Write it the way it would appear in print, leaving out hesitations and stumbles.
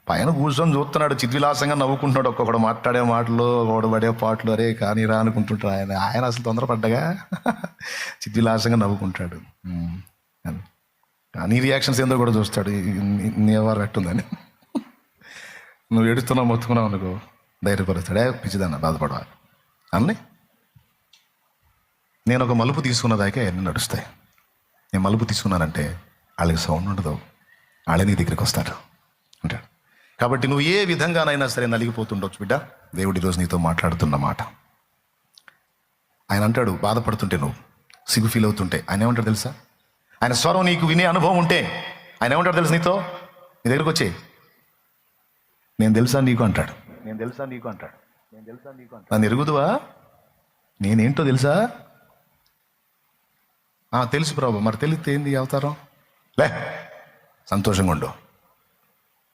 పైన కూర్చొని చూస్తున్నాడు, చిద్విలాసంగా నవ్వుకుంటున్నాడు. ఒక్కొక్కడు మాట్లాడే మాటలు, ఒకడు పడే పాటలు, అరే కానీ రా అనుకుంటుంటాడు. ఆయన అసలు తొందరపడ్డగా చిద్విలాసంగా నవ్వుకుంటాడు. నీ రియాక్షన్స్ ఏందో కూడా చూస్తాడు, నీ ఎవరు ఎట్టుందని. నువ్వు ఏడుస్తున్నావు, మొత్తుకున్నావు అనుకో, ధైర్యపరుస్తాడే, పిచ్చిదన్న బాధపడవా అన్నీ. నేను ఒక మలుపు తీసుకున్నదాకే అన్నీ నడుస్తాయి. నేను మలుపు తీసుకున్నానంటే వాళ్ళకి సౌండ్ ఉండదు, వాళ్ళే నీ దగ్గరికి వస్తారు అంటాడు. కాబట్టి నువ్వు ఏ విధంగానైనా సరే నలిగిపోతుండొచ్చు బిడ్డ, దేవుడు ఈరోజు నీతో మాట్లాడుతున్న మాట. ఆయన అంటాడు, బాధపడుతుంటే నువ్వు సిగ్గు ఫీల్ అవుతుంటే ఆయన ఏమంటాడు తెలుసా? ఆయన స్వరం నీకు వినే అనుభవం ఉంటే ఆయన ఏమంటాడు తెలుసు? నీతో నీ దగ్గరికి వచ్చే, నేను తెలుసా నీకు అంటాడు. నేను తెలుసా నీకు అంటాడు. నన్ను ఎరుగుదువా, నేనేంటో తెలుసా? తెలుసు ప్రభు. మరి తెలిస్తే ఏంది అవతారం? లే, సంతోషంగా ఉండు.